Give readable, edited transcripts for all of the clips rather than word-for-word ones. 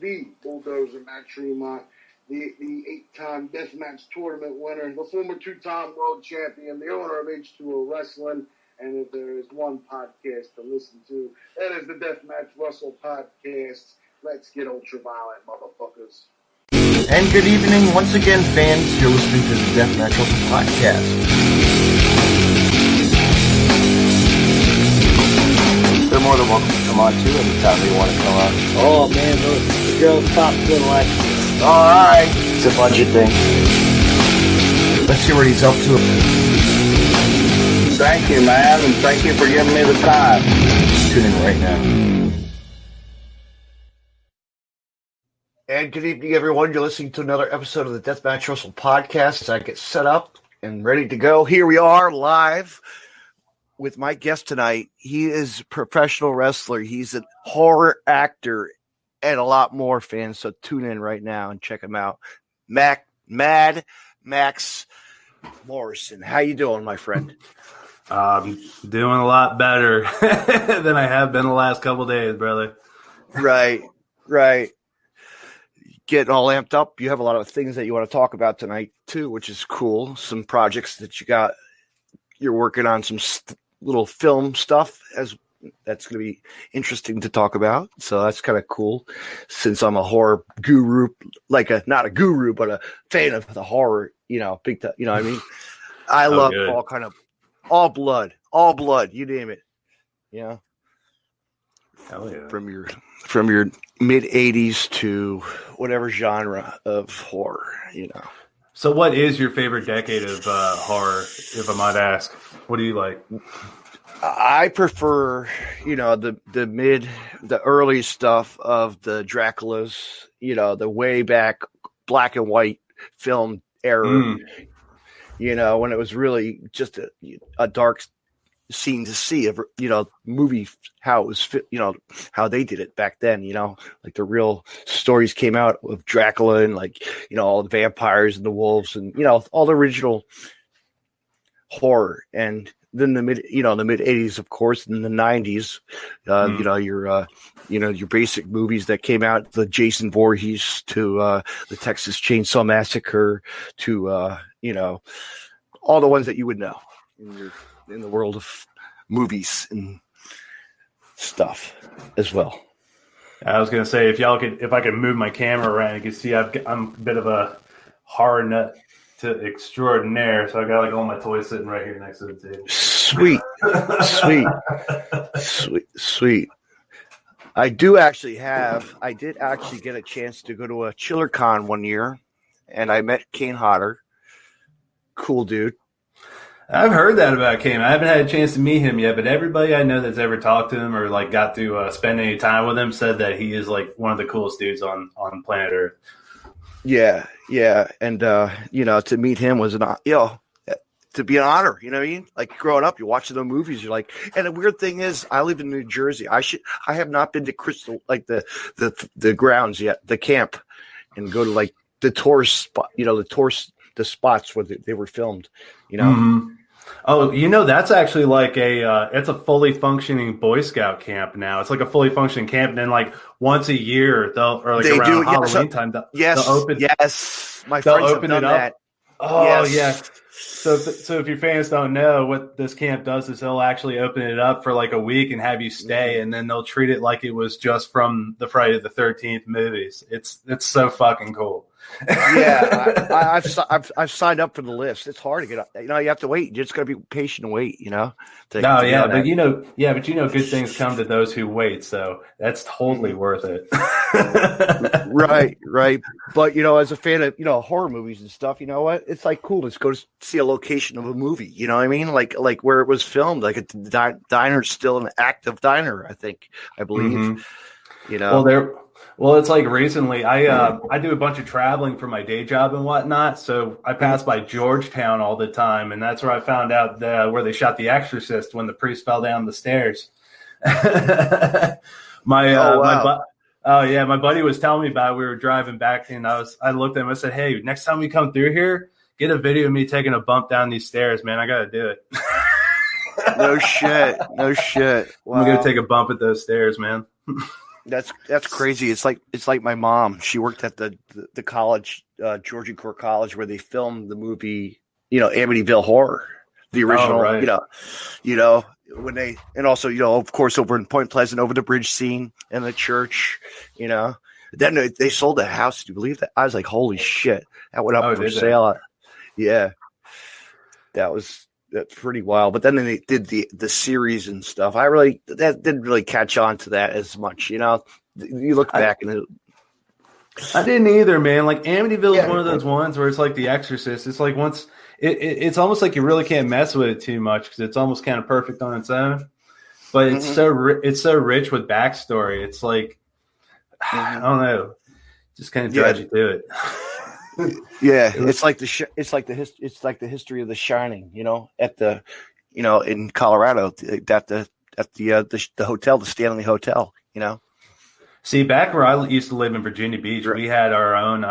the Bulldozer Matt Tremont, the 8-time Deathmatch Tournament winner, the former 2-time world champion, the owner of H2O Wrestling. And if there is one podcast to listen to, that is the Deathmatch Wrestle Podcast. Let's get ultraviolet, motherfuckers. And good evening once again, fans. You're listening to the Deathmatch Wrestle Podcast. They're more than welcome to come on too anytime they want to come on. Oh man, the girls pop good like. Alright. It's a budget thing. Let's see what he's up to. Thank you, man, and thank you for giving me the time. Tune in right now. And good evening, everyone. You're listening to another episode of the Deathmatch Wrestle Podcast. As I get set up and ready to go, here we are live with my guest tonight. He is a professional wrestler. He's a horror actor and a lot more, fans. So tune in right now and check him out. Maxx Morrison. How you doing, my friend? Doing a lot better than I have been the last couple days, brother. Right. Getting all amped up. You have a lot of things that you want to talk about tonight too, which is cool. Some projects that you're working on, some little film stuff that's going to be interesting to talk about. So that's kind of cool since I'm a horror guru, not a guru, but a fan of the horror, big time, you know what I mean? I love good. all blood, you name it. Yeah. Hell yeah. From your mid 80s to whatever genre of horror, So what is your favorite decade of horror, if I might ask? What do you like? I prefer, the early stuff of the Draculas, the way back black and white film era, when it was really just a dark scene to see of, movie, how it was, how they did it back then, like the real stories came out of Dracula and all the vampires and the wolves and, all the original horror. And then the mid 80s, of course, and the 90s, your basic movies that came out, the Jason Voorhees to the Texas Chainsaw Massacre to, all the ones that you would know in the world of movies and stuff as well. I was going to say, if I could move my camera around, you can see I'm a bit of a horror nut to extraordinaire. So I got all my toys sitting right here next to the table. Sweet. I did actually get a chance to go to a ChillerCon one year, and I met Kane Hodder. Cool dude. I've heard that about Kane. I haven't had a chance to meet him yet, but everybody I know that's ever talked to him or got to spend any time with him said that he is one of the coolest dudes on planet Earth. Yeah, and to meet him was to be an honor. You know what I mean? Like growing up, you're watching the movies. You're like, and the weird thing is, I live in New Jersey. I have not been to Crystal, the grounds yet, the camp, and go to the tourist spot. The spots where they were filmed. Mm-hmm. Oh, that's actually it's a fully functioning Boy Scout camp now. It's like a fully functioning camp, and then once a year around Halloween time, they'll open. Yes, my friends have done that. Oh yes. Yeah. So if your fans don't know what this camp does, is they'll actually open it up for a week and have you stay, and then they'll treat it like it was just from the Friday the 13th movies. It's so fucking cool. Yeah, I've signed up for the list. It's hard to get up. You have to wait. You just got to be patient and wait. But good things come to those who wait. So that's totally worth it. Right. But as a fan of horror movies and stuff, you know what? It's cool to go to see a location of a movie. You know what I mean? Like where it was filmed. Like a diner, still an active diner. I believe. Mm-hmm. Well, it's recently I do a bunch of traveling for my day job and whatnot. So I pass by Georgetown all the time. And that's where I found out where they shot The Exorcist when the priest fell down the stairs. My buddy was telling me about it. We were driving back and I looked at him. I said, hey, next time we come through here, get a video of me taking a bump down these stairs, man. I got to do it. No shit. Wow. I'm going to take a bump at those stairs, man. That's crazy. It's like my mom. She worked at the college, Georgian Core College, where they filmed the movie, Amityville Horror, the original. Oh, right. When they, and also, of course, over in Point Pleasant, over the bridge scene and the church. Then they sold the house. Do you believe that? I was like, holy shit, that went up for sale. Yeah, that's pretty wild. But then they did the series and stuff. That didn't really catch on to that as much. You look back and I didn't either, man. Like Amityville is one of those ones where it's like The Exorcist. It's like once it's almost like you really can't mess with it too much because it's almost kind of perfect on its own. But it's so rich with backstory. It's like I don't know, just kind of drives you to it. Yeah, it's like the history of The Shining. At the in Colorado at the hotel, the Stanley Hotel. See, back where I used to live in Virginia Beach, we had our own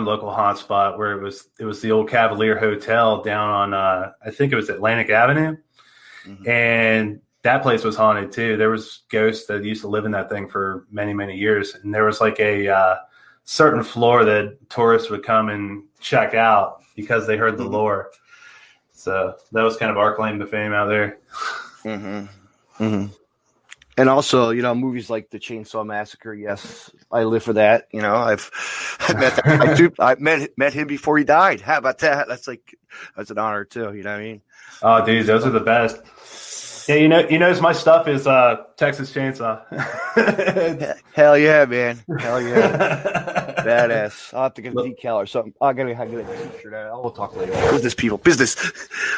local haunt spot where it was the old Cavalier Hotel down on I think it was Atlantic Avenue, and that place was haunted too. There was ghosts that used to live in that thing for many, many years, and there was like a certain floor that tourists would come and check out because they heard the lore. So that was kind of our claim to fame out there. And also, movies like the Chainsaw Massacre. Yes, I live for that. I met him before he died. How about that? That's an honor too. You know what I mean? Oh, dude, those are the best. Yeah, my stuff is Texas Chainsaw. Hell yeah, man! Hell yeah, badass. I'll have to get a decal or something. I gotta get a t-shirt. We'll talk later. Business people, business.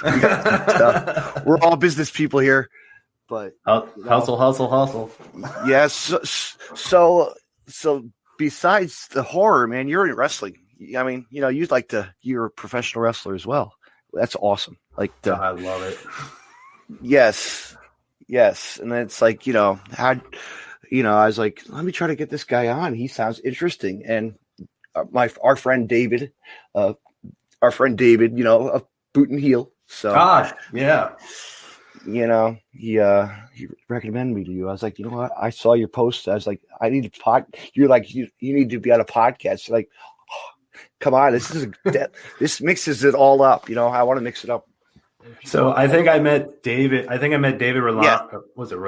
We got stuff. We're all business people here. But hustle. Yes. So besides the horror, man, you're in wrestling. I mean, you're a professional wrestler as well. That's awesome. I love it. Yes. And then it's like, I was like, let me try to get this guy on. He sounds interesting. And our friend David, of Boot and Heel. So gosh, yeah. He recommended me to you. I was like, you know what? I saw your post. I was like, I need to pod. You're like, you need to be on a podcast. Like, come on, this mixes it all up. I want to mix it up. So I think I met David. Rolano. Yeah. Was it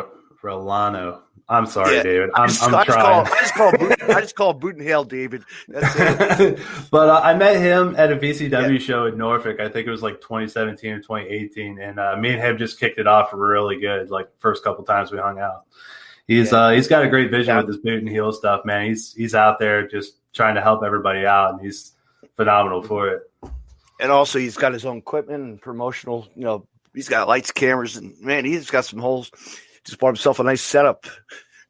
Rolano? I'm sorry, David. I'm trying. I just call Boot and Hail David. That's it. But I met him at a VCW show in Norfolk. I think it was like 2017 or 2018, and me and him just kicked it off really good. Like first couple times we hung out. He's got a great vision with this Boot and Heel stuff, man. He's out there just trying to help everybody out, and he's phenomenal for it. And also, he's got his own equipment and promotional. He's got lights, cameras, and man, he's got some holes. Just bought himself a nice setup.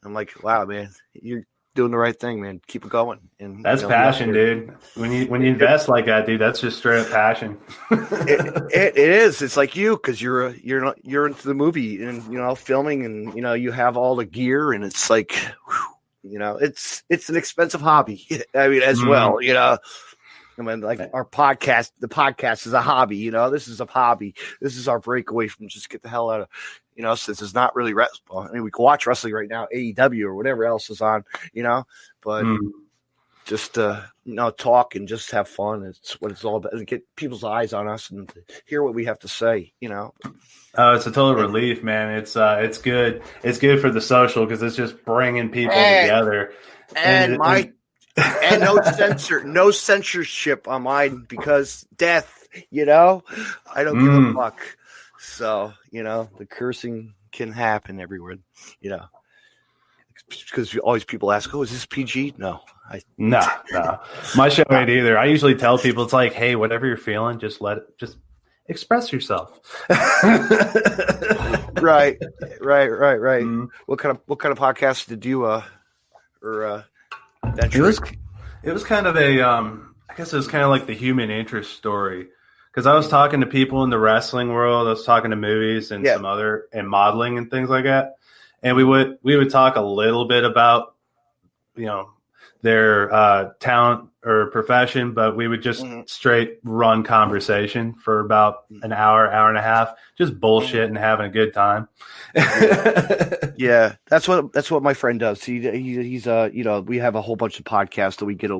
I'm like, wow, man, you're doing the right thing, man. Keep it going. And that's passion, dude. When you invest like that, dude, that's just straight up passion. It is. It's like you, because you're into the movie and filming, and you have all the gear, and it's like, it's an expensive hobby. I mean, as well, I mean, like our podcast, the podcast is a hobby. This is a hobby. This is our breakaway from just get the hell out of. Since it's not really wrestling. I mean, we can watch wrestling right now, AEW or whatever else is on, but just, talk and just have fun. It's what it's all about. And get people's eyes on us and hear what we have to say, Oh, it's a total relief, man. It's good. It's good for the social because it's just bringing people together. And no censorship on mine because death, I don't give a fuck. So, the cursing can happen everywhere, because always people ask, oh, is this PG? No. No. My show ain't either. I usually tell people, it's like, hey, whatever you're feeling, just express yourself. Right. Mm-hmm. What kind of podcast did you, it was kind of a, I guess it was kind of like the human interest story. Because I was talking to people in the wrestling world, I was talking to movies and some other and modeling and things like that, and we would talk a little bit about their talent or profession, but we would just straight run conversation for about an hour and a half, just bullshit and having a good time. Yeah, that's what my friend does. He's we have a whole bunch of podcasts that we get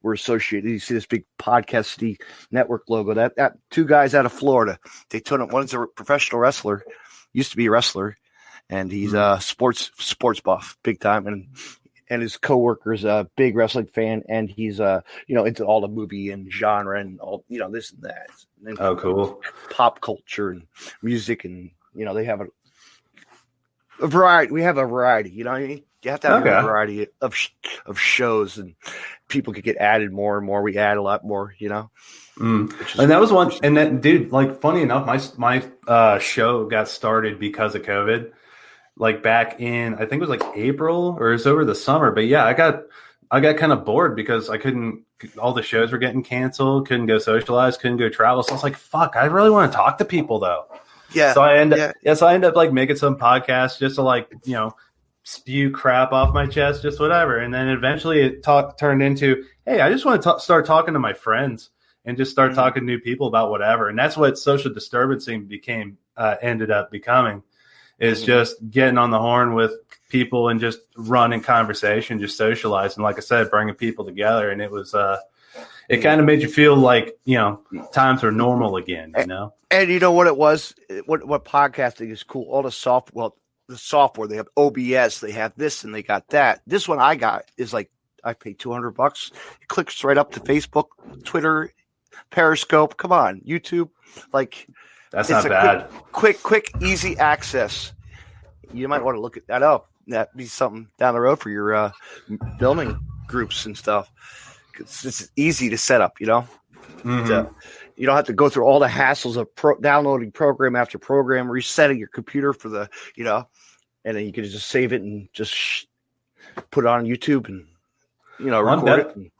we're associated. You see this big Podcast City Network logo. That two guys out of Florida. They took it. One's a professional wrestler, used to be a wrestler, and he's a sports buff, big time, and his coworker's a big wrestling fan, and he's into all the movie and genre and all this and that. And cool. Pop culture and music, and they have a variety. We have a variety. You know what I mean? You have to have a variety of shows, and people could get added more and more. We add a lot more. And that was one. And that dude, like, funny enough, my show got started because of COVID. Like back in, I think it was like April or it's over the summer. But yeah, I got kind of bored because all the shows were getting canceled, couldn't go socialize, couldn't go travel. So I was like, fuck, I really want to talk to people though. Yeah. So I end up like making some podcasts just to spew crap off my chest, just whatever. And then eventually it turned into, hey, I just want to start talking to my friends and just start talking to new people about whatever. And that's what Social Disturbancing ended up becoming. Is just getting on the horn with people and just running conversation, just socializing. Like I said, bringing people together, and it was it kind of made you feel like times are normal again. And you know what it was? What podcasting is cool? All the software they have OBS, they have this, and they got that. This one I got is like I paid $200. It clicks right up to Facebook, Twitter, Periscope. Come on, YouTube, like. That's not bad. Quick, easy access. You might want to look at that up. That'd be something down the road for your filming groups and stuff. It's easy to set up, Mm-hmm. So you don't have to go through all the hassles of downloading program after program, resetting your computer for the, and then you can just save it and just put it on YouTube and, record it.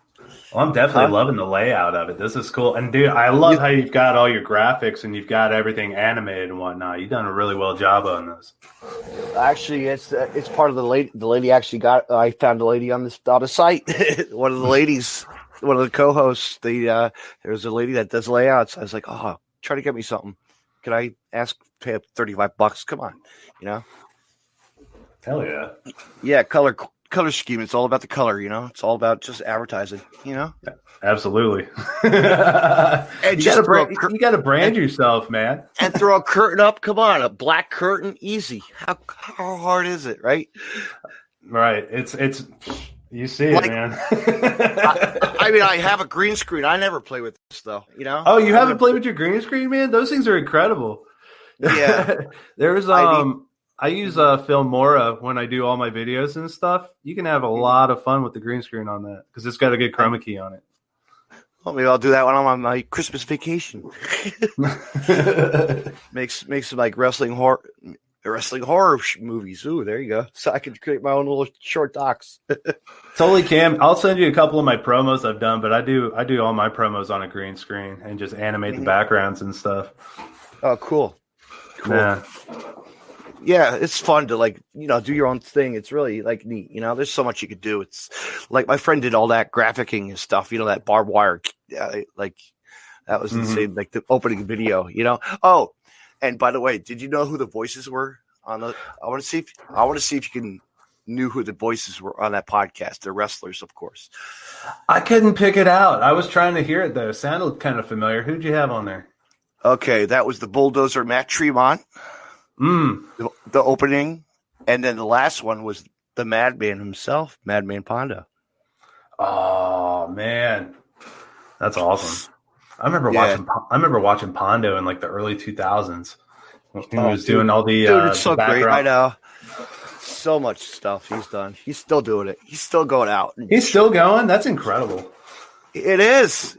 Well, I'm definitely loving the layout of it. This is cool. And, dude, I love how you've got all your graphics and you've got everything animated and whatnot. You've done a really well job on this. Actually, it's part of the lady. The lady actually I found a lady on the site. One of the ladies, one of the co-hosts, there's a lady that does layouts. I was like, try to get me something. Could I pay up $35? Come on, Hell yeah. Yeah, color scheme. It's all about the color, It's all about just advertising, Absolutely. And you got to brand yourself, man. And throw a curtain up. Come on, a black curtain, easy. How hard is it, right? Right. It's you see it, man. I have a green screen. I never play with this though, Oh, you haven't played with your green screen, man? Those things are incredible. Yeah. There's I use Filmora when I do all my videos and stuff. You can have a lot of fun with the green screen on that because it's got a good chroma key on it. Well, maybe I'll do that when I'm on my Christmas vacation. Makes some like wrestling horror movies. Ooh, there you go. So I can create my own little short docs. Totally can. I'll send you a couple of my promos I've done, but I do all my promos on a green screen and just animate the backgrounds and stuff. Oh, cool. Yeah. Yeah, it's fun to do your own thing. It's really neat. There's so much you could do. It's like my friend did all that graphicing and stuff, that barbed wire. That was insane. Like the opening video, Oh, and by the way, did you know who the voices were on the, I want to see if you knew who the voices were on that podcast. They're wrestlers, of course. I couldn't pick it out. I was trying to hear it though. It sounded kind of familiar. Who'd you have on there? Okay. That was the Bulldozer, Matt Tremont. The opening, and then the last one was the Madman himself, Madman Pondo. Oh man, that's awesome! I remember watching Pondo in like the early 2000s. He was doing all the it's so great. I know so much stuff he's done. He's still doing it. He's still going out. He's still going. That's incredible. It is.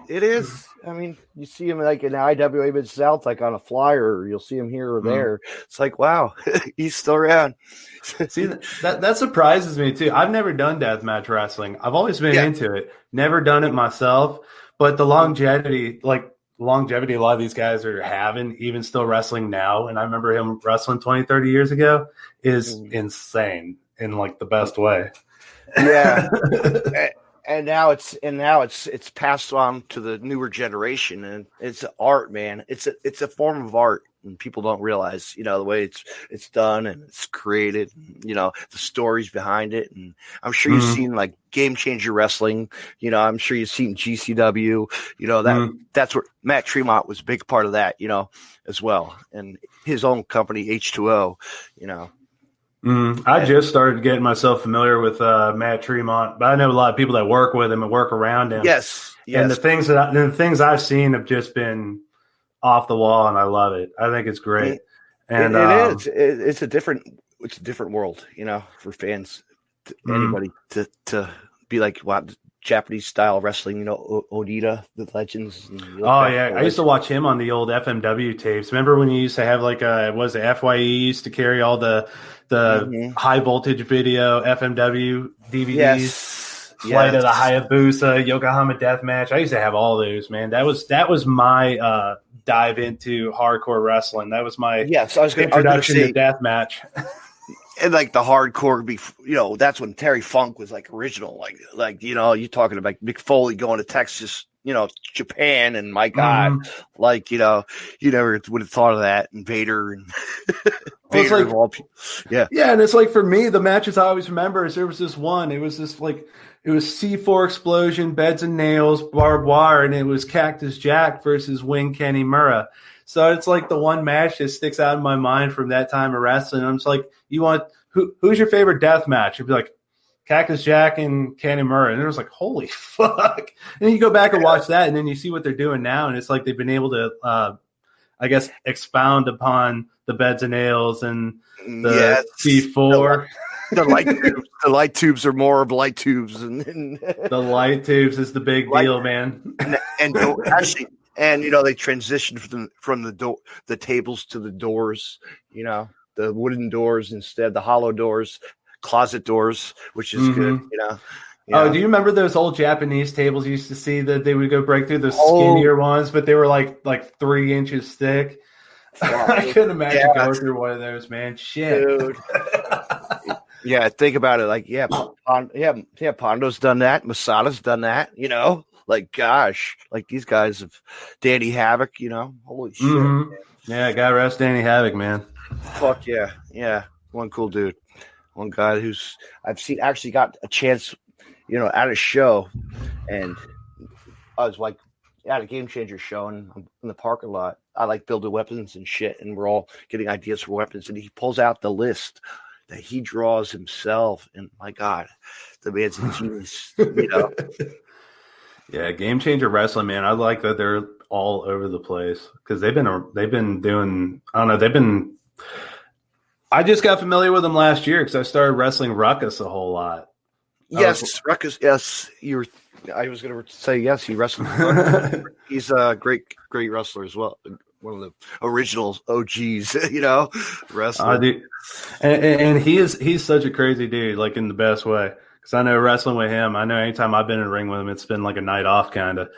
I mean, you see him like in IWA Mid-South, like on a flyer, or you'll see him here or there. It's like, wow, he's still around. See, that surprises me too. I've never done deathmatch wrestling. I've always been into it. Never done it myself, but the longevity, a lot of these guys are having, even still wrestling now. And I remember him wrestling 20, 30 years ago is insane in like the best way. Yeah. And now it's passed on to the newer generation, and it's art, man. It's a form of art, and people don't realize, the way it's done and it's created, the stories behind it. And I'm sure you've seen like Game Changer Wrestling, I'm sure you've seen GCW, that's where Matt Tremont was a big part of that, as well, and his own company H2O, I just started getting myself familiar with Matt Tremont, but I know a lot of people that work with him and work around him. Yes. And the things I've seen have just been off the wall, and I love it. I think it's great. And it is. It's a different world, for fans, anybody to be like, wow, Japanese style wrestling, Onita, the legends. I used to watch him on the old FMW tapes. Remember when you used to have like FYE used to carry all the high voltage video FMW DVDs? Yes. Flight of the Hayabusa, Yokohama Deathmatch. I used to have all those, man. That was my dive into hardcore wrestling. That was my introduction to deathmatch. And like the hardcore, that's when Terry Funk was like original. Like you're talking about Mick Foley going to Texas, Japan, and my God, you never would have thought of that. And Vader and Vader of all people. Yeah. And it's like, for me, the matches I always remember is there was this one. It was this it was C4 explosion, beds and nails, barbed wire, and it was Cactus Jack versus Wing Kenny Murra. So it's like the one match that sticks out in my mind from that time of wrestling. I'm just like, who's your favorite death match? You'd be like, Cactus Jack and Kenny Murra. And it was like, holy fuck. And then you go back and watch that, and then you see what they're doing now, and it's like they've been able to, expound upon the beds and nails and the C4. The light tubes are more of light tubes, and the light tubes is the big deal, man. And actually, they transitioned from the tables to the doors. The wooden doors instead, the hollow doors, closet doors, which is good. Oh, do you remember those old Japanese tables you used to see that they would go break through, the skinnier ones, but they were like 3 inches thick? I couldn't imagine going through one of those, man. Shit. Dude. Yeah, think about it. Pondo's done that. Masada's done that. Like, gosh, like these guys have Danny Havoc. Holy shit. Mm-hmm. Yeah, God rest Danny Havoc, man. Fuck yeah, yeah. One cool dude. One guy who's I've seen actually got a chance, at a show, and I was like at a Game Changer show, and I'm in the parking lot. I like building weapons and shit, and we're all getting ideas for weapons, and he pulls out the list that he draws himself, and my God, the man's a genius. Yeah, Game Changer Wrestling, man. I like that they're all over the place because they've been doing. I don't know. I just got familiar with them last year because I started wrestling Ruckus a whole lot. Yes, Ruckus. Yes, I was going to say yes. He wrestled. He's a great wrestler as well. One of the original OGs, wrestler. And he's such a crazy dude, like in the best way. Because I know wrestling with him, I know anytime I've been in a ring with him, it's been like a night off, kind of.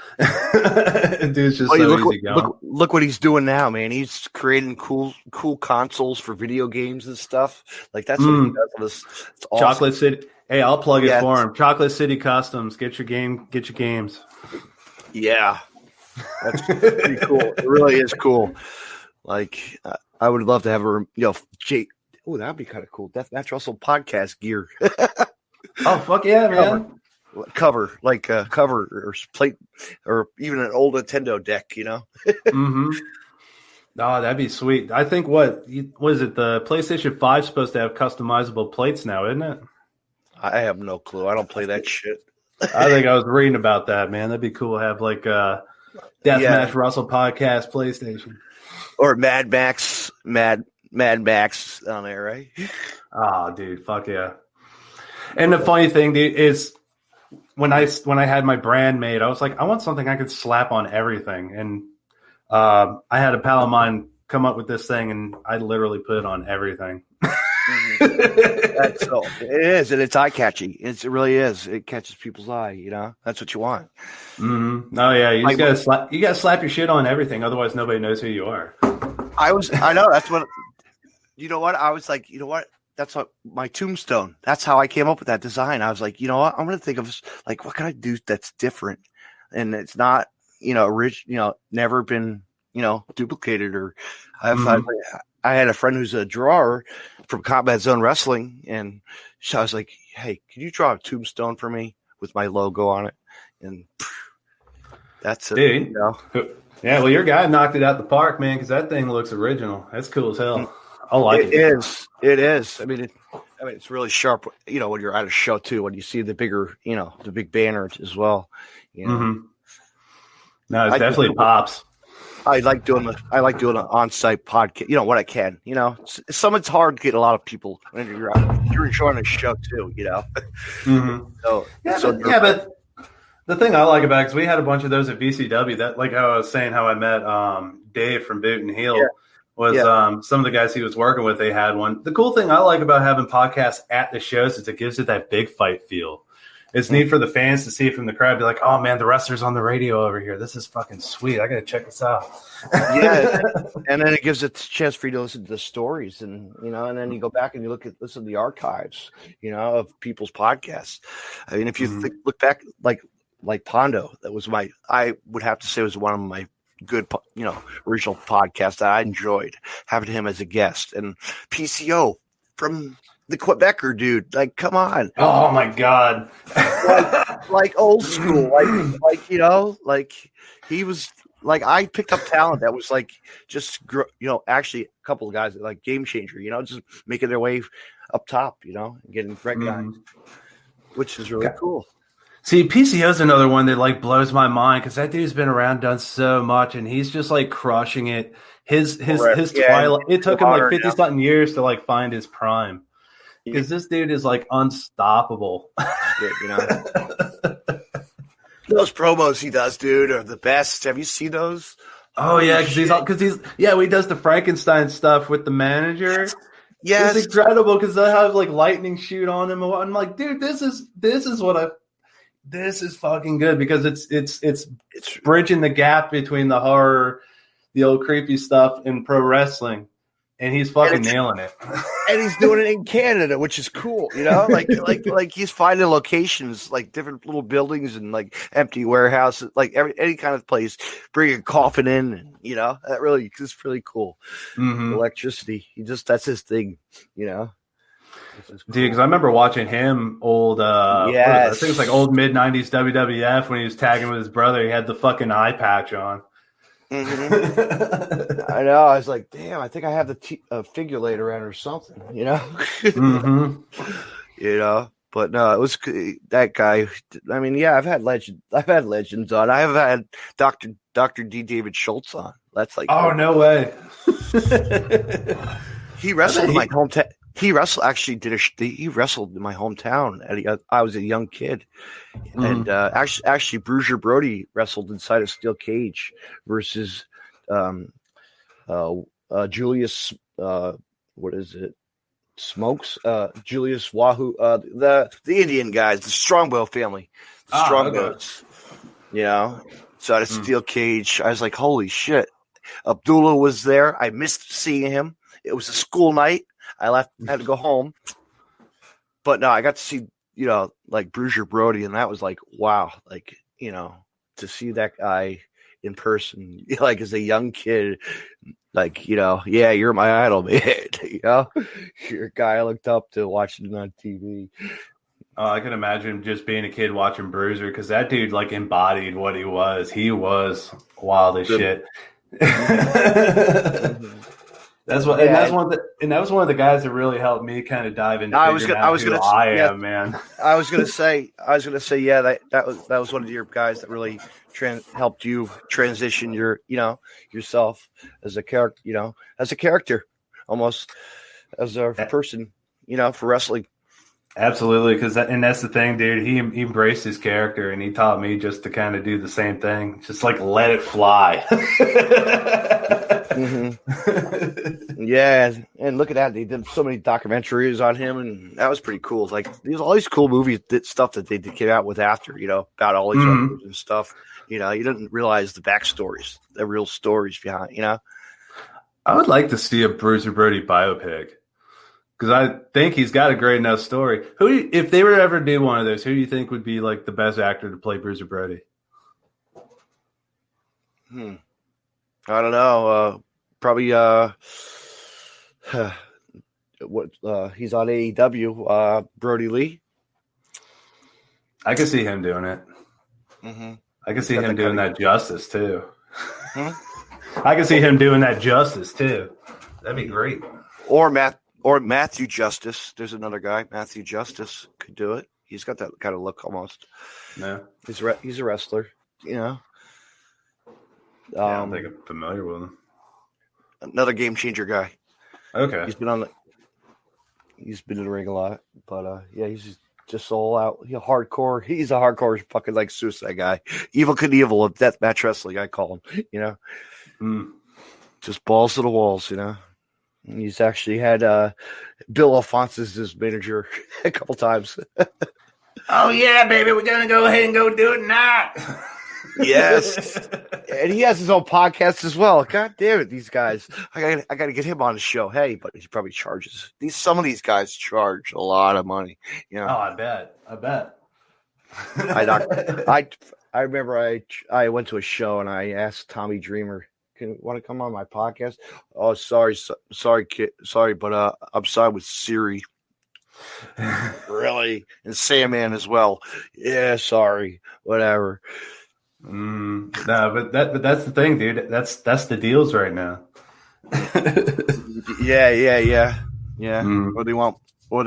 Dude's just easy going. Look what he's doing now, man. He's creating cool consoles for video games and stuff. Like that's what he does. It's awesome. Chocolate City. Hey, I'll plug it for him. Chocolate City Customs. Get your games. Yeah. That's pretty cool. It really is cool. Like, I would love to have a, Jake. Oh, that'd be kind of cool. Deathmatch Russell podcast gear. Oh, fuck yeah, man. Cover, like a cover or plate, or even an old Nintendo deck, Mm-hmm. Oh, that'd be sweet. I think what is it? The PlayStation 5 is supposed to have customizable plates now, isn't it? I have no clue. I don't play that shit. I think I was reading about that, man. That'd be cool to have like Deathmatch Russell podcast PlayStation. Or Mad Max on there, right? Oh, dude, fuck yeah. And the funny thing, dude, is when I had my brand made, I was like, I want something I could slap on everything. And I had a pal of mine come up with this thing, and I literally put it on everything. It is, and it's eye-catching. It really is. It catches people's eye, That's what you want. Mm-hmm. Oh, yeah, you gotta slap your shit on everything, otherwise nobody knows who you are. I know, that's what... You know what? I was like, that's what my tombstone. That's how I came up with that design. I was like, you know what? I'm going to think of like, what can I do that's different? And it's not, rich, never been, duplicated or I had a friend who's a drawer from Combat Zone Wrestling. And so I was like, hey, can you draw a tombstone for me with my logo on it? And that's it. Dude. Yeah, well, your guy knocked it out the park, man, because that thing looks original. That's cool as hell. I like it. It is. I mean, it's really sharp, when you're at a show, too, when you see the bigger, the big banner as well. No, it definitely pops. I like doing an on-site podcast, when I can. It's hard to get a lot of people when you're enjoying a show, too, But the thing I like about it is we had a bunch of those at VCW. That, like how I was saying, how I met Dave from Boot and Heel was some of the guys he was working with. They had one. The cool thing I like about having podcasts at the shows is it gives it that big fight feel. It's neat for the fans to see from the crowd, be like, "Oh man, the wrestler's on the radio over here. This is fucking sweet. I gotta check this out." Yeah, and then it gives it a chance for you to listen to the stories, and and then you go back and you listen to the archives, of people's podcasts. I mean, if you look back, like Pondo, that was I would have to say was one of my good, original podcasts that I enjoyed having him as a guest, and PCO from the Quebecer dude, like, come on! Oh my god, like old school, like he was like I picked up talent that was like just actually a couple of guys that like game changer, just making their way up top, and getting recognized, which is really cool. See, PCO's another one that like blows my mind because that dude's been around, done so much, and he's just like crushing it. His twilight. It took him like 50-something years to like find his prime. Because this dude is like unstoppable. Those promos he does, dude, are the best. Have you seen those? Oh yeah, because he does the Frankenstein stuff with the manager. Yes, it's incredible because they have like lightning shoot on him. And I'm like, dude, this is fucking good because it's bridging the gap between the horror, the old creepy stuff, and pro wrestling. And he's fucking nailing it. And he's doing it in Canada, which is cool, like he's finding locations, like different little buildings and like empty warehouses, like any kind of place, bring a coffin in, and, that really is really cool. Electricity, that's his thing, Cool. Dude, because I remember watching him old, I think it's like old mid-90s WWF when he was tagging with his brother. He had the fucking eye patch on. I know. I was like, damn, I think I have the figure laid around or something, But no, it was that guy. I mean, yeah, I've had legends on. I have had Dr. D. David Schultz on. That's like, oh, no way. He wrestled in my hometown. He wrestled in my hometown. I was a young kid, and actually, Bruiser Brody wrestled inside a steel cage versus Julius. What is it? Smokes. Julius Wahoo. The Indian guys, the Strongbow family, the Strongbows. So at a steel cage, I was like, holy shit! Abdullah was there. I missed seeing him. It was a school night. I had to go home, but no, I got to see, like Bruiser Brody, and that was like, wow, like, to see that guy in person, like as a young kid, like, yeah, you're my idol, man, you're a guy I looked up to watching it on TV. I can imagine just being a kid watching Bruiser because that dude like embodied what he was. He was wild as shit. That's what, and that was one of the guys that really helped me kind of dive into. I was gonna man. I was gonna say, yeah, that was one of your guys that really helped you transition yourself as a character, almost as a person, for wrestling. Absolutely, that's the thing, dude. He embraced his character, and he taught me just to kind of do the same thing, just like let it fly. Yeah, and look at that. They did so many documentaries on him, and that was pretty cool. Like, there's all these cool movies, stuff that they came out with after, about all these movies and stuff. You didn't realize the backstories, the real stories behind, I would like to see a Bruiser Brody biopic. Because I think he's got a great enough story. If they were to ever do one of those, who do you think would be like the best actor to play Bruiser Brody? I don't know. Probably he's on AEW. Brody Lee. I can see him doing it. Mm-hmm. I can see him doing that justice too. I can see him doing that justice too. That'd be great. Or Matthew Justice. There's another guy. Matthew Justice could do it. He's got that kind of look almost. Yeah. He's a wrestler. You know. I don't think I'm familiar with him. Another game changer guy. Okay. He's been in the ring a lot, but he's just all out. He's hardcore. He's a hardcore fucking like suicide guy. Evil Knievel of deathmatch wrestling, I call him. You know, just balls to the walls. You know, and he's actually had Bill Alphonse as his manager a couple times. Oh yeah, baby, we're gonna go ahead and go do it now. Yes, and he has his own podcast as well. God damn it, these guys! I got to get him on the show. Hey, but he probably charges some of these guys charge a lot of money. You know? Oh, I bet. I remember I went to a show and I asked Tommy Dreamer, "Can you want to come on my podcast?" Oh, sorry, kid, sorry, but I'm signed with Siri. Really, and Sandman as well. Yeah, sorry, whatever. No, but that's the thing, dude. That's the deals right now. Yeah. Or they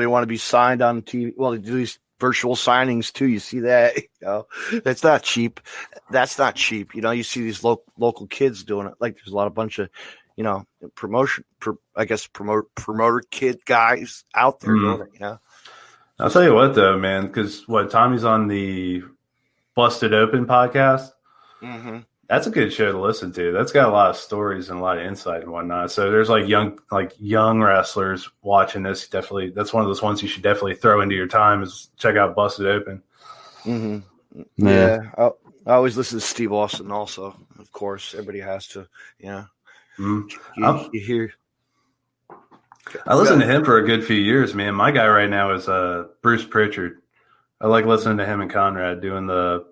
want to be signed on TV. Well, they do these virtual signings too. You see that? You know, that's not cheap. You know, you see these local kids doing it. Like there's a bunch of, you know, promoter kid guys out there doing it. You know, I'll tell you what though, man, because Tommy's on the Busted Open podcast. Mm-hmm. That's a good show to listen to. That's got a lot of stories and a lot of insight and whatnot. So there's young wrestlers watching this. Definitely, that's one of those ones you should definitely throw into your time is check out Busted Open. Mm-hmm. Yeah. I always listen to Steve Austin also. Of course, everybody has to. Yeah. Mm-hmm. You hear. I listened to him for a good few years, man. My guy right now is Bruce Prichard. I like listening to him and Conrad doing what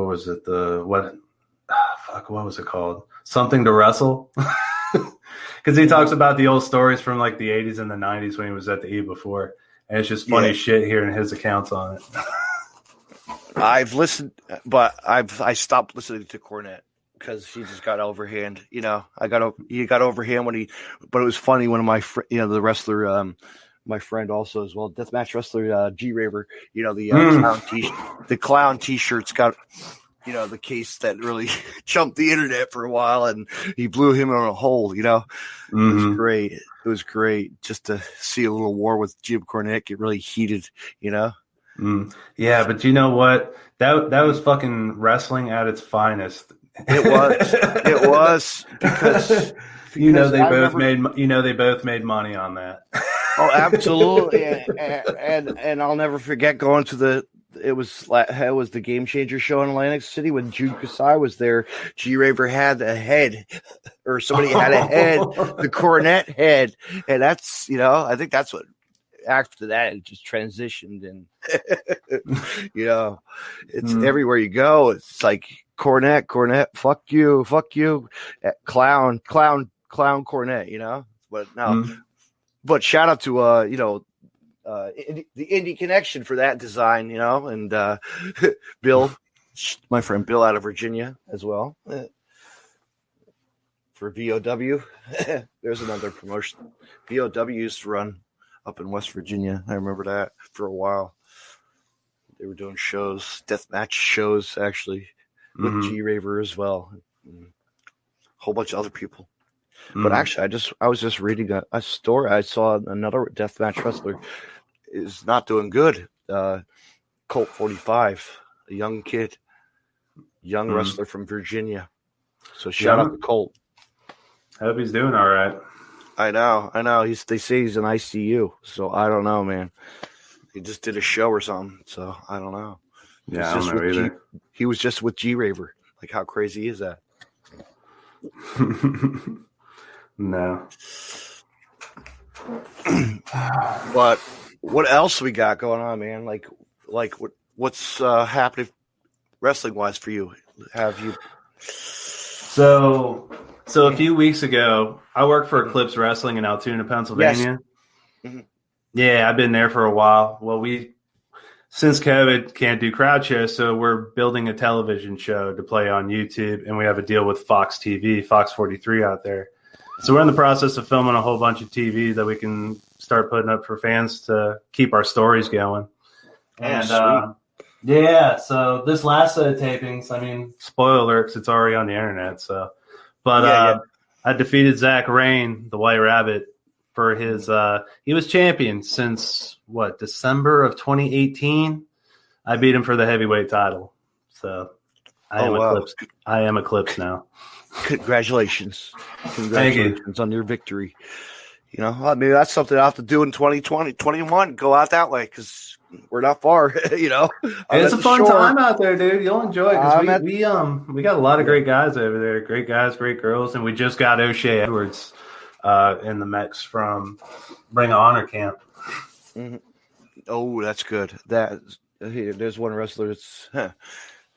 was it called? Something to Wrestle. Because he talks about the old stories from like the 80s and the 90s when he was at the E before. And it's just funny shit hearing his accounts on it. I've listened, but I stopped listening to Cornette because he just got overhand. You know, he got overhand but it was funny. One of my the wrestler, my friend also as well, deathmatch wrestler G Raver. You know, the clown T-shirts got, you know, the case that really jumped the internet for a while, and he blew him in a hole. You know, It was great. It was great just to see a little war with Jim Cornette get really heated. You know. Yeah, but you know what? That was fucking wrestling at its finest. It was because they both made money on that. Oh, absolutely, and I'll never forget going to it was the Game Changer show in Atlantic City when Jude Kasai was there. G Raver had a head, or somebody had a head, the Cornette head, and that's, you know, I think that's what. After that, it just transitioned, and you know, it's everywhere you go. It's like Cornette, fuck you, clown, Cornette, you know. But no, but shout out to the Indie Connection for that design, you know, and Bill, my friend Bill out of Virginia as well for VOW. There's another promotion. VOW used to run up in West Virginia. I remember that for a while. They were doing shows, deathmatch shows, actually, with G Raver as well. A whole bunch of other people. But actually, I was just reading a story. I saw another deathmatch wrestler is not doing good. Colt 45, a young kid, wrestler from Virginia. So shout out to Colt. I hope he's doing all right. I know. They say he's in ICU, so I don't know, man. He just did a show or something, so I don't know. Yeah, I don't know either. He was just with G Raver. Like, how crazy is that? No. But what else we got going on, man? What's happening wrestling wise for you? Have you? So a few weeks ago, I worked for Eclipse Wrestling in Altoona, Pennsylvania. Yes. Mm-hmm. Yeah, I've been there for a while. Well, since COVID can't do crowd shows, so we're building a television show to play on YouTube, and we have a deal with Fox TV, Fox 43 out there. So we're in the process of filming a whole bunch of TV that we can start putting up for fans to keep our stories going. And so this last set of tapings, I mean, spoiler alerts, it's already on the internet. So, but I defeated Zach Rain, the White Rabbit, for his. He was champion since December of 2018. I beat him for the heavyweight title. So I am Eclipse. I am Eclipse now. Congratulations on your victory. You know, I mean, that's something I have to do in 2020, 21. Go out that way because we're not far. You know, it's a fun time out there, dude. You'll enjoy it because we got a lot of great guys over there. Great guys, great girls, and we just got O'Shea Edwards in the mix from Ring of Honor camp. Mm-hmm. Oh, that's good. There's one wrestler that's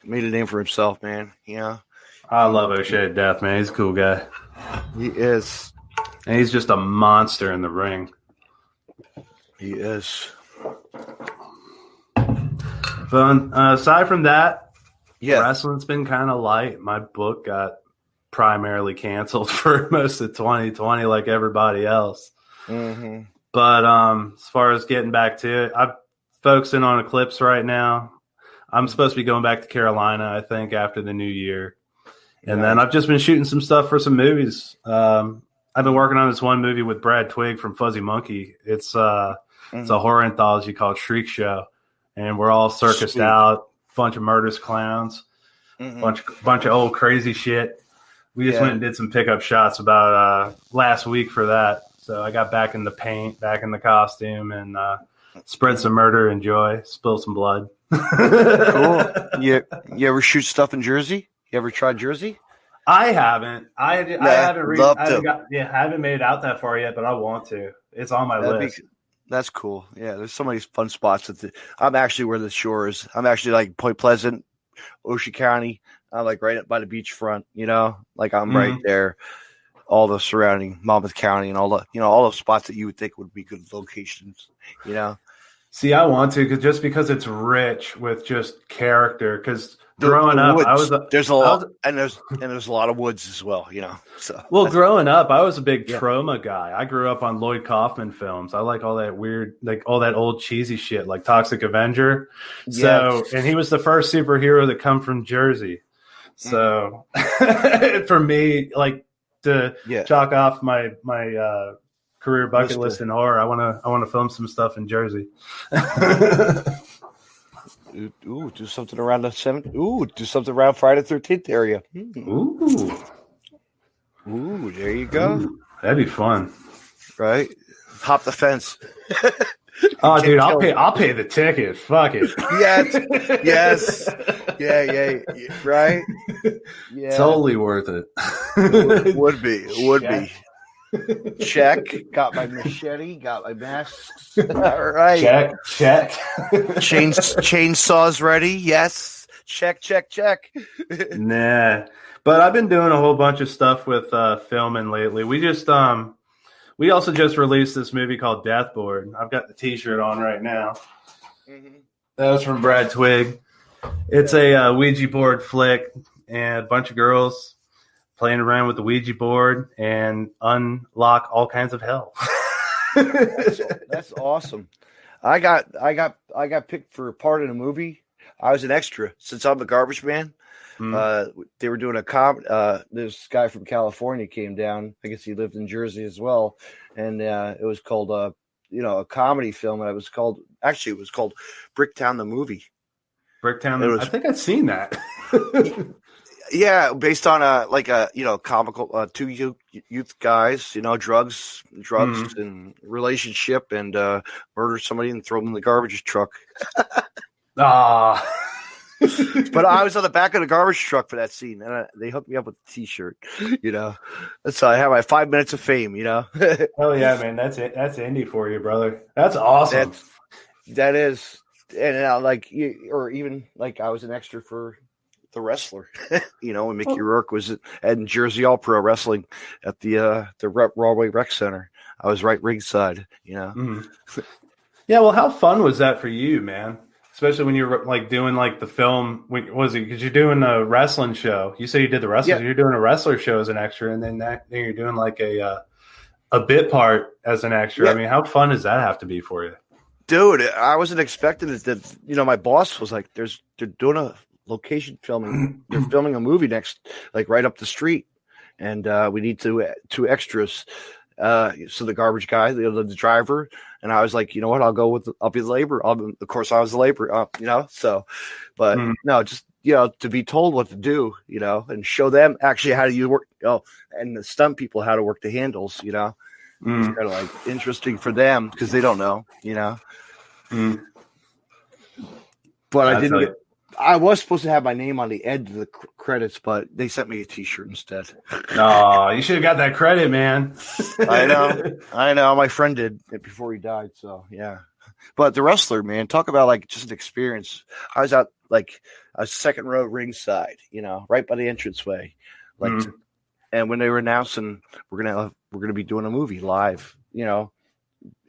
made a name for himself, man. Yeah, I love O'Shea to death, man. He's a cool guy. He is. And he's just a monster in the ring. He is. But aside from that, wrestling's been kind of light. My book got primarily canceled for most of 2020 like everybody else. Mm-hmm. But as far as getting back to it, I'm focusing on Eclipse right now. I'm supposed to be going back to Carolina, I think, after the new year. And then I've just been shooting some stuff for some movies. I've been working on this one movie with Brad Twigg from Fuzzy Monkey. It's a horror anthology called Shriek Show. And we're all circused out, bunch of murderous clowns, bunch of old crazy shit. We just went and did some pickup shots about last week for that. So I got back in the paint, back in the costume, and spread some murder and joy, spilled some blood. Cool. You ever shoot stuff in Jersey? You ever tried Jersey? I haven't. I haven't made it out that far yet, but I want to. It's on my list. That's cool. Yeah, there's so many fun spots. I'm actually where the shore is. I'm actually like Point Pleasant, Ocean County. I'm like right up by the beachfront. You know, like I'm right there. All the surrounding Monmouth County and all the spots that you would think would be good locations. You know. See, I want to because it's rich with just character. Because growing up, there's a lot of woods as well, you know. So growing up, I was a big trauma guy. I grew up on Lloyd Kaufman films. I like all that weird, like all that old cheesy shit, like Toxic Avenger. So, and he was the first superhero that come from Jersey. So, for me, like to chalk off my career bucket list in horror, I want to film some stuff in Jersey. Ooh, do something around the 7th. Ooh, do something around Friday the 13th area. Ooh, there you go. Ooh, that'd be fun, right? Hop the fence. Oh, dude, I'll pay the ticket. Fuck it. Yes. Yeah. Right. Yeah. Totally worth it. Would be. Check. Got my machete. Got my masks. All right. Check. Chainsaws ready. Yes. Check. Nah. But I've been doing a whole bunch of stuff with filming lately. We also just released this movie called Deathboard. I've got the T-shirt on right now. Mm-hmm. That was from Brad Twigg. It's a Ouija board flick, and a bunch of girls playing around with the Ouija board and unlock all kinds of hell. That's awesome. I got picked for a part in a movie. I was an extra since I'm a garbage man. They were doing a this guy from California came down. I guess he lived in Jersey as well, and it was called a comedy film. And it was called Bricktown the movie. Bricktown. I think I've seen that. Yeah, based on a comical two youth guys, drugs and relationship, and murder somebody and throw them in the garbage truck. Ah. But I was on the back of the garbage truck for that scene, and they hooked me up with a T-shirt. So I have my 5 minutes of fame. Oh yeah, man, that's it. That's indie for you, brother. That's awesome. That is, and or even like I was an extra for The Wrestler. When Mickey Rourke was at Jersey All Pro Wrestling at the Broadway Rec Center. I was right ringside. Mm-hmm. Yeah, well, how fun was that for you, man? Especially when you're like doing like the film. Was it because you're doing a wrestling show? You say you did the wrestling. Yeah. You're doing a wrestler show as an extra, and then you're doing like a bit part as an extra. Yeah. I mean, how fun does that have to be for you, dude? I wasn't expecting it. That my boss was like, they're doing a location filming. They're filming a movie next, like right up the street, and we need two extras. So the garbage guy, the driver, and I was like, you know what? I'll be the laborer. Of course, I was the laborer. So, but no, just to be told what to do, and show them actually how do you work, and the stunt people how to work the handles, It's kind of like interesting for them because they don't know, But I was supposed to have my name on the end of the credits, but they sent me a T-shirt instead. Oh, you should have got that credit, man. I know. My friend did it before he died, so yeah. But The Wrestler, man, talk about like just an experience. I was out like a second row ringside, right by the entranceway, and when they were announcing we're gonna be doing a movie live,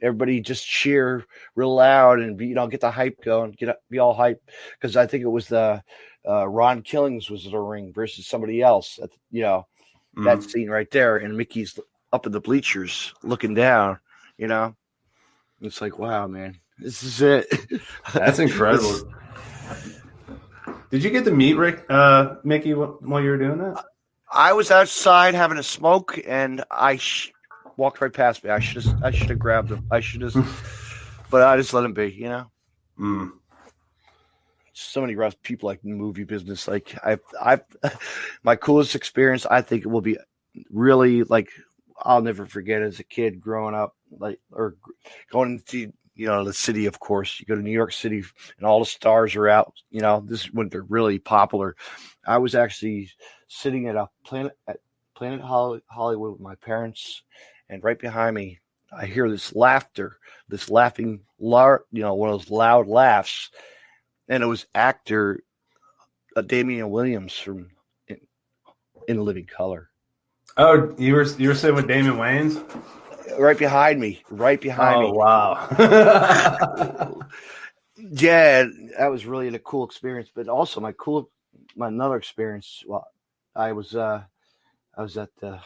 everybody just cheer real loud and get the hype going, be all hype because I think it was the Ron Killings was in the ring versus somebody else. That scene right there, and Mickey's up in the bleachers looking down. It's like, wow, man, this is it. That's incredible. Did you get to meet Mickey while you were doing that? I was outside having a smoke, and I walked right past me. I should have grabbed him. But I just let him be. So many rough people like in the movie business. Like I've my coolest experience. I think it will be really like I'll never forget as a kid growing up, or going into the city. Of course, you go to New York City and all the stars are out. This is when they're really popular. I was actually sitting at Planet Hollywood with my parents. And right behind me, I hear this laughing, one of those loud laughs. And it was actor Damian Williams from In Living Color. Oh, you were sitting with Damon Wayans? Right behind me. Oh, wow. Yeah, that was really a cool experience. But also my another experience. Well, I was at the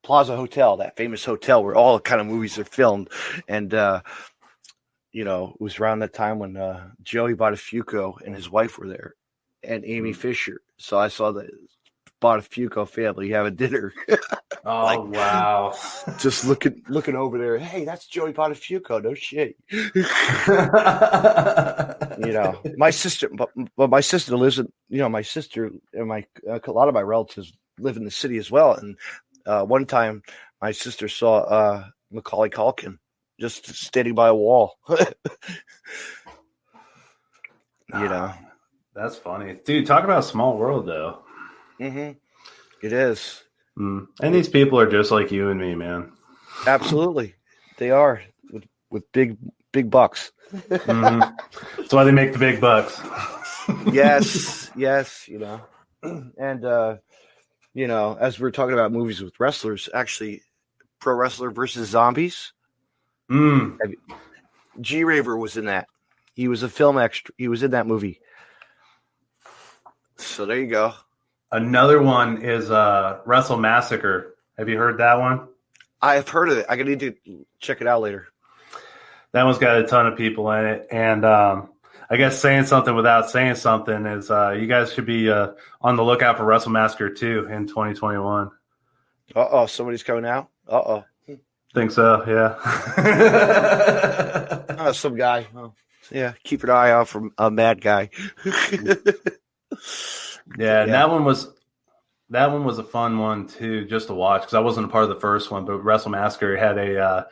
Plaza Hotel, that famous hotel where all kind of movies are filmed. And, it was around that time when Joey Buttafuoco and his wife were there and Amy Fisher. So I saw the Buttafuoco family having dinner. Oh, wow. Just looking over there. Hey, that's Joey Buttafuoco. No shit. My sister, but my sister lives in, my sister and a lot of my relatives live in the city as well. And one time my sister saw Macaulay Culkin just standing by a wall. That's funny. Dude, talk about a small world, though. Mm-hmm. It is. And these people are just like you and me, man. Absolutely. They are with big bucks. Mm-hmm. That's why they make the big bucks. Yes. And, as we're talking about movies with wrestlers, actually, Pro Wrestler versus Zombies. G Raver was in that. He was a film extra. He was in that movie. So there you go. Another one is Wrestle Massacre. Have you heard that one? I've heard of it. I need to check it out later. That one's got a ton of people in it. And I guess saying something without saying something is you guys should be on the lookout for Wrestle Massacre 2 in 2021. Uh-oh, somebody's coming out? Uh-oh. Think so, yeah. Some guy. Oh, yeah, keep an eye out for a mad guy. Yeah, and that one was That one was a fun one too, just to watch because I wasn't a part of the first one. But Wrestle Massacre had a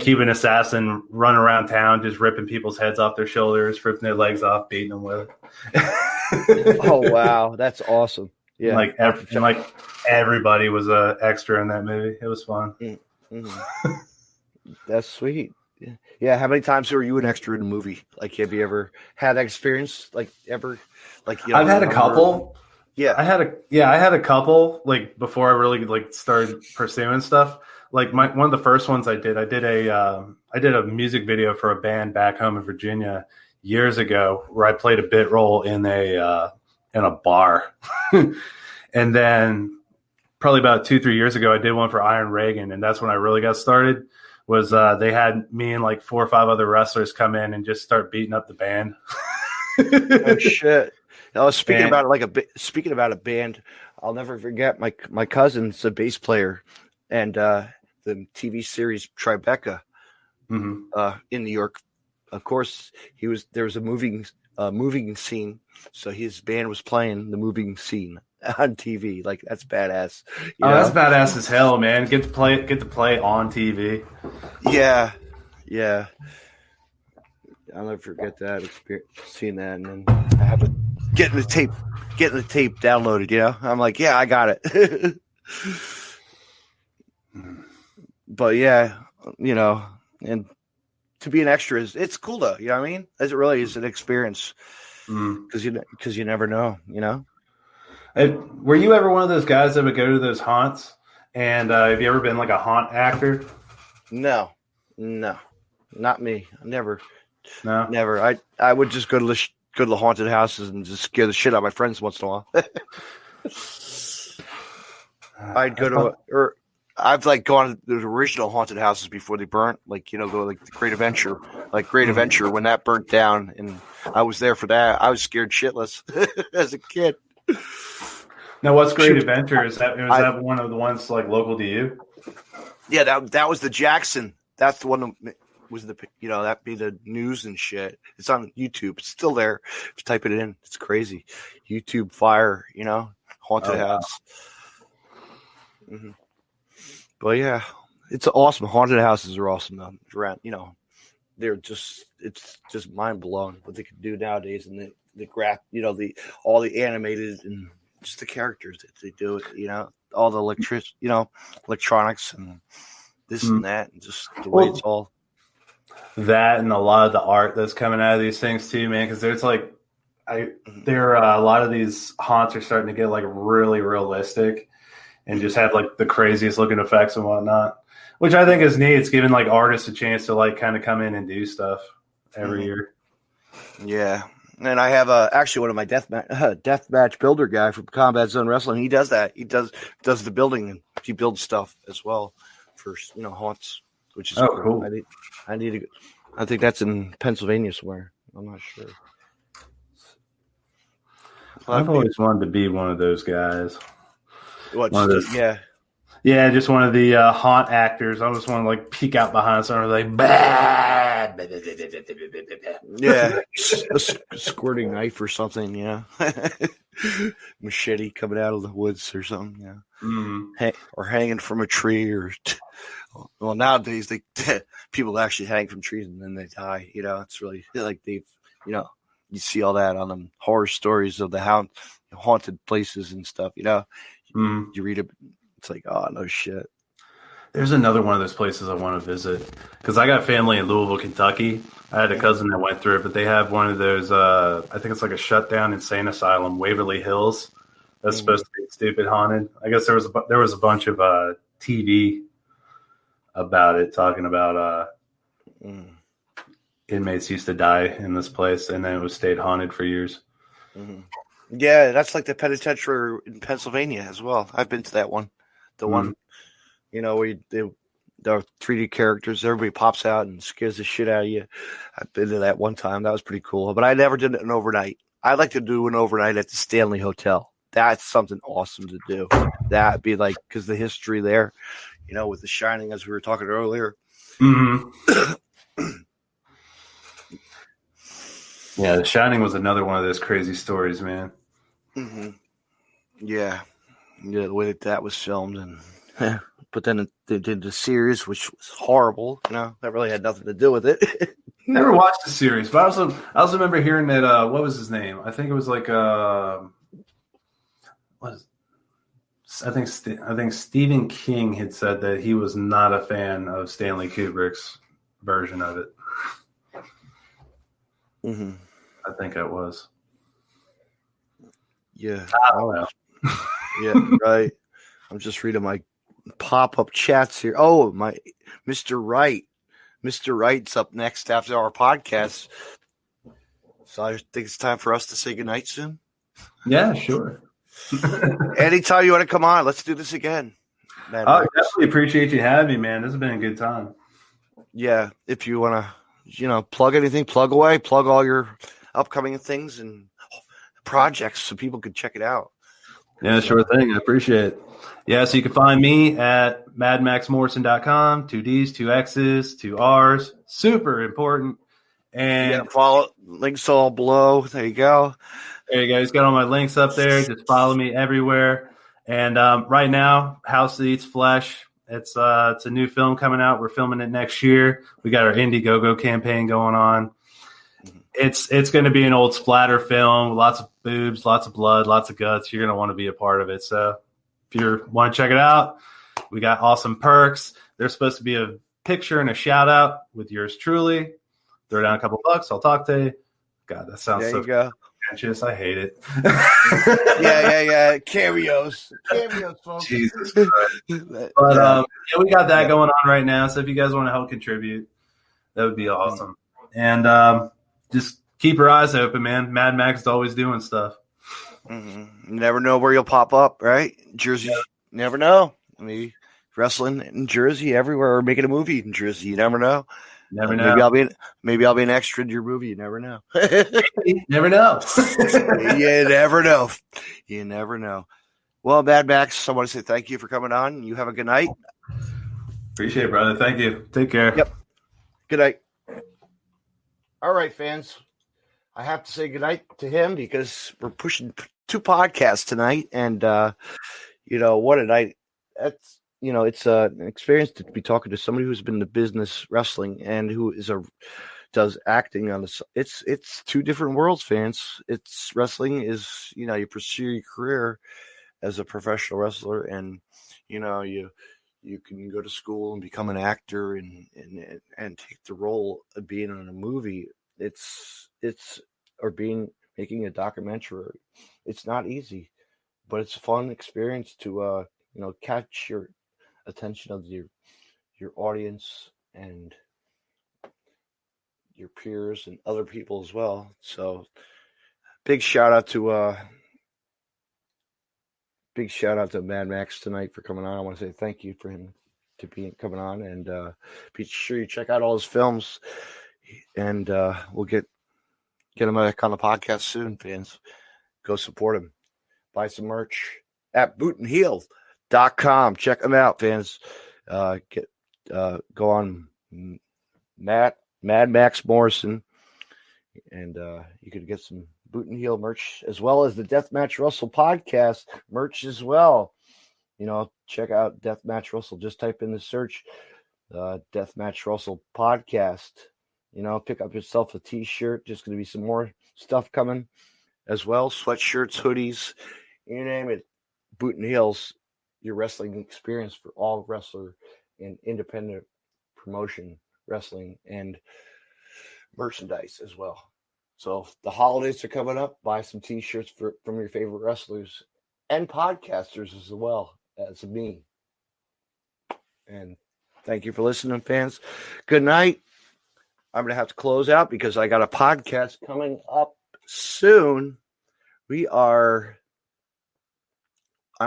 Cuban assassin run around town, just ripping people's heads off their shoulders, ripping their legs off, beating them with it. Oh wow, that's awesome! Yeah, like everybody was a extra in that movie. It was fun. Mm-hmm. That's sweet. Yeah. How many times were you an extra in a movie? Like, have you ever had that experience? Like, ever? Like, I've had a couple. Yeah, I had a couple like before I really like started pursuing stuff. Like one of the first ones I did a music video for a band back home in Virginia years ago where I played a bit role in a bar. And then probably about 2-3 years ago I did one for Iron Reagan, and that's when I really got started. Was they had me and like 4 or 5 other wrestlers come in and just start beating up the band. Oh shit. Speaking about a band, I'll never forget my cousin's a bass player, and the TV series Tribeca in New York. Of course, there was a moving scene, so his band was playing the moving scene on TV. Like, that's badass. You know? That's badass as hell, man. Get to play on TV. Yeah. I'll never forget that experience, seeing that, and then I have getting the tape downloaded. You know, I'm like, yeah, I got it. But yeah, you know, and to be an extra it's cool though. You know what I mean? As it really is an experience because you never know. You know. Were you ever one of those guys that would go to those haunts? And have you ever been like a haunt actor? No, not me. Never. No, never. I would just go to the haunted houses and just scare the shit out of my friends once in a while. I'd go to, I've like gone to the original haunted houses before they burnt, like, you know, go like the Great Adventure, when that burnt down, and I was there for that. I was scared shitless as a kid. Now, what's Great Adventure? Was that one of the ones like local to you? Yeah, that was the Jackson. That's the one that was that'd be the news and shit. It's on YouTube. It's still there. Just type it in. It's crazy. YouTube fire, you know, haunted house. Wow. Mm-hmm. But yeah, it's awesome. Haunted houses are awesome though. Around, you know, it's just mind blowing what they can do nowadays, and the graph, you know, all the animated and just the characters that they do it, you know, all the electronics and this and that, and just the way it's all. That and a lot of the art that's coming out of these things too, man. Because there's like, a lot of these haunts are starting to get like really realistic, and just have like the craziest looking effects and whatnot, which I think is neat. It's giving like artists a chance to like kind of come in and do stuff every year. Yeah. And I have actually one of my deathmatch builder guy from Combat Zone Wrestling. He does that. He does the building, and he builds stuff as well for, you know, haunts, which is cool. I need to. I think that's in Pennsylvania somewhere. I'm not sure. I've always wanted to be one of those guys. Yeah, just one of the haunt actors. I just want to like peek out behind someone like, bah! Yeah, a squirting knife or something. Yeah, machete coming out of the woods or something. Yeah, or hanging from a tree, or well, nowadays people actually hang from trees and then they die. You know, it's really like you see all that on them horror stories of the haunted places and stuff. You know, you read it. It's like, oh, no shit. There's another one of those places I want to visit because I got family in Louisville, Kentucky. I had a cousin that went through it, but they have one of those, I think it's like a shutdown insane asylum, Waverly Hills. That's supposed to be stupid haunted. I guess there was a bunch of TV about it, talking about inmates used to die in this place, and then it was stayed haunted for years. Yeah, that's like the penitentiary in Pennsylvania as well. I've been to that one. The one, you know, where there are 3D characters. Everybody pops out and scares the shit out of you. I've been to that one time. That was pretty cool. But I never did an overnight. I'd like to do an overnight at the Stanley Hotel. That's something awesome to do. That'd be like, because the history there, you know, with The Shining, as we were talking earlier. Yeah, The Shining was another one of those crazy stories, man. Yeah. Yeah, the way that was filmed, and but then they did the series, which was horrible. That really had nothing to do with it. Never watched the series, but I also remember hearing that what was his name? I think it was like I think Stephen King had said that he was not a fan of Stanley Kubrick's version of it. Mm-hmm. I think it was. Yeah. I don't know. Yeah, right. I'm just reading my pop-up chats here. Oh, my Mr. Wright. Mr. Wright's up next after our podcast. So I think it's time for us to say goodnight soon. Yeah, sure. Anytime you want to come on, let's do this again. I definitely appreciate you having me, man. This has been a good time. Yeah, if you want to, plug anything, plug away, plug all your upcoming things and projects so people can check it out. Yeah, sure thing. I appreciate it. Yeah, so you can find me at madmaxmorrison.com, 2 Ds, 2 X's, 2 R's. Super important. And follow links all below. There you go. There you go. Just got all my links up there. Just follow me everywhere. And right now, House That Eats Flesh. It's a new film coming out. We're filming it next year. We got our Indiegogo campaign going on. It's going to be an old splatter film, lots of boobs, lots of blood, lots of guts. You're going to want to be a part of it. So if you want to check it out, we got awesome perks. There's supposed to be a picture and a shout out with yours truly. Throw down a couple bucks. I'll talk to you. God, that sounds so pretentious. I hate it. yeah. Cameos, folks. Jesus Christ. But we got that going on right now. So if you guys want to help contribute, that would be awesome. And just keep your eyes open, man. Mad Max is always doing stuff. Mm-hmm. You never know where you'll pop up, right? Jersey, never know. Maybe wrestling in Jersey, everywhere, or making a movie in Jersey. You never know. Never know. Maybe I'll be an extra in your movie. You never know. Never know. You never know. You never know. Well, Mad Max, I want to say thank you for coming on. You have a good night. Appreciate it, brother. Thank you. Take care. Yep. Good night. All right, fans. I have to say goodnight to him because we're pushing 2 podcasts tonight. And, what a night. It's an experience to be talking to somebody who's been in the business wrestling and who does acting on the. It's 2 different worlds, fans. It's wrestling is, you pursue your career as a professional wrestler and, you can go to school and become an actor and take the role of being in a movie. Making a documentary. It's not easy, but it's a fun experience to, catch your attention of your audience and your peers and other people as well. So big shout out to Mad Max tonight for coming on. I want to say thank you for him coming on, and be sure you check out all his films, and we'll get him back on the podcast soon, fans. Go support him. Buy some merch at bootandheel.com. Check them out, fans. Go on Mad Maxx Morrison, and you could get some Boot and Heel merch as well as the Deathmatch Russell podcast merch as well. Check out Deathmatch Russell. Just type in the search Deathmatch Russell podcast. Pick up yourself a t-shirt. Just going to be some more stuff coming as well. Sweatshirts, hoodies, you name it. Boot and Heels, your wrestling experience for all wrestler and independent promotion wrestling and merchandise as well. So if the holidays are coming up, buy some t-shirts from your favorite wrestlers and podcasters as well as me. And thank you for listening, fans. Good night. I'm going to have to close out because I got a podcast coming up soon. I'm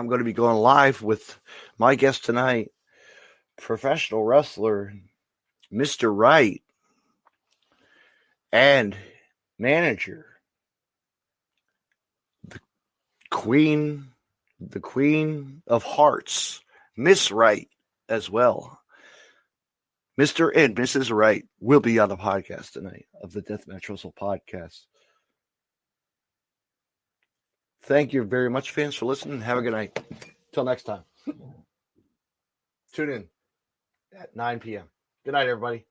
going to be going live with my guest tonight, professional wrestler, Mr. Wright, and manager, the queen of hearts, Miss Wright as well. Mr. and Mrs. Wright will be on the podcast tonight of the Deathmatch Russell podcast. Thank you very much, fans, for listening. Have a good night. Till next time. Tune in at 9 p.m. Good night, everybody.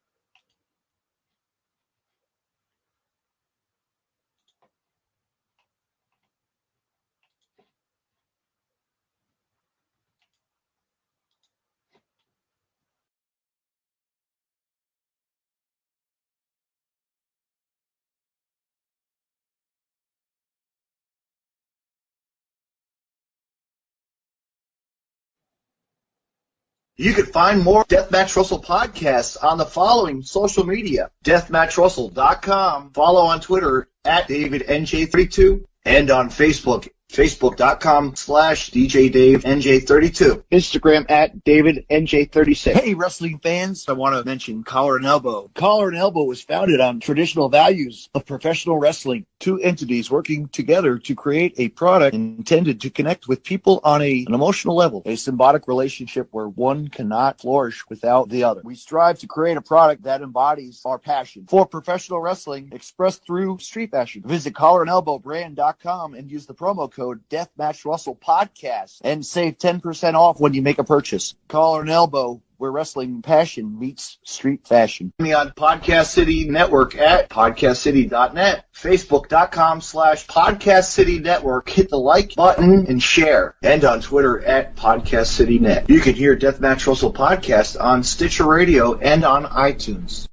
You can find more Deathmatch Russell podcasts on the following social media: deathmatchrussell.com, follow on Twitter at DavidNJ32, and on Facebook, facebook.com/DJDaveNJ32. Instagram at DavidNJ36. Hey, wrestling fans, I want to mention Collar and Elbow. Collar and Elbow was founded on traditional values of professional wrestling. Two entities working together to create a product intended to connect with people on an emotional level, a symbiotic relationship where one cannot flourish without the other. We strive to create a product that embodies our passion for professional wrestling expressed through street fashion. Visit collarandelbowbrand.com and use the promo code Deathmatch Russell Podcast and save 10% off when you make a purchase. Collar and Elbow, where wrestling passion meets street fashion. Me on Podcast City Network at podcastcity.net, facebook.com/Podcast City Network. Hit the like button and share. And on Twitter at Podcast City Net. You can hear Deathmatch Russell Podcast on Stitcher Radio and on iTunes.